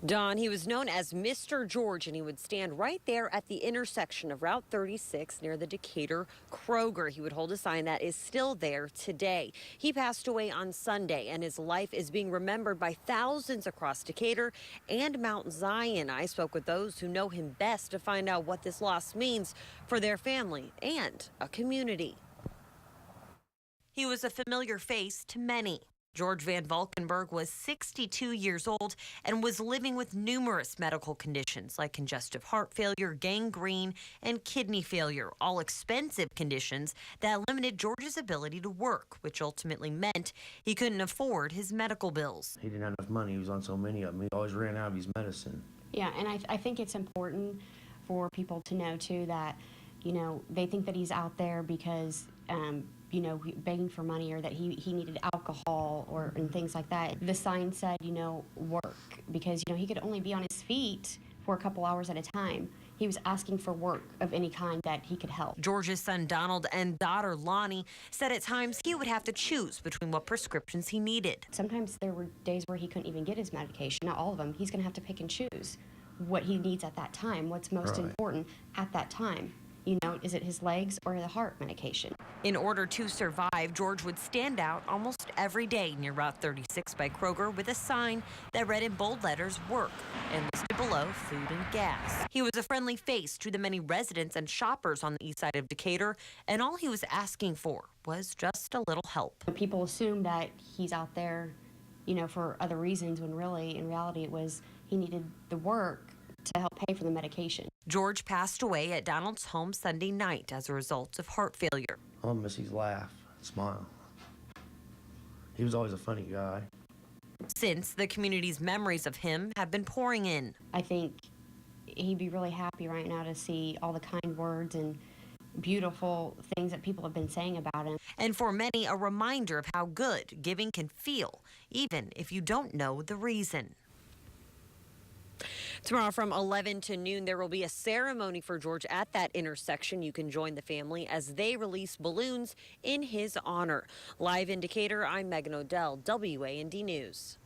Don, he was known as Mr. George, and he would stand right there at the intersection of Route 36 near the Decatur Kroger. He would hold a sign that is still there today. He passed away on Sunday, and his life is being remembered by thousands across Decatur and Mount Zion. I spoke with those who know him best to find out what this loss means for their family and a community. He was a familiar face to many. George Van Valkenburg was 62 years old and was living with numerous medical conditions like congestive heart failure, gangrene, and kidney failure, all expensive conditions that limited George's ability to work, which ultimately meant he couldn't afford his medical bills. He didn't have enough money. He was on so many of them. He always ran out of his medicine. Yeah, and I think it's important for people to know, too, that, they think that he's out there because, begging for money or that he needed alcohol and things like that. The sign said, work, because, he could only be on his feet for a couple hours at a time. He was asking for work of any kind that he could help. George's son Donald and daughter Lonnie said at times he would have to choose between what prescriptions he needed. Sometimes there were days where he couldn't even get his medication. Not all of them. He's going to have to pick and choose what he needs at that time, what's most important at that time. Is it his legs or the heart medication? In order to survive, George would stand out almost every day near Route 36 by Kroger with a sign that read in bold letters, work, and listed below food and gas. He was a friendly face to the many residents and shoppers on the east side of Decatur, and all he was asking for was just a little help. People assume that he's out there, for other reasons, when really, in reality, it was he needed the work to help pay for the medication. George passed away at Donald's home Sunday night as a result of heart failure. I'll miss his laugh, smile. He was always a funny guy. Since the community's memories of him have been pouring in. I think he'd be really happy right now to see all the kind words and beautiful things that people have been saying about him. And for many, a reminder of how good giving can feel, even if you don't know the reason. Tomorrow from 11 to noon, there will be a ceremony for George at that intersection. You can join the family as they release balloons in his honor. Live in Decatur, I'm Megan Odell, WAND News.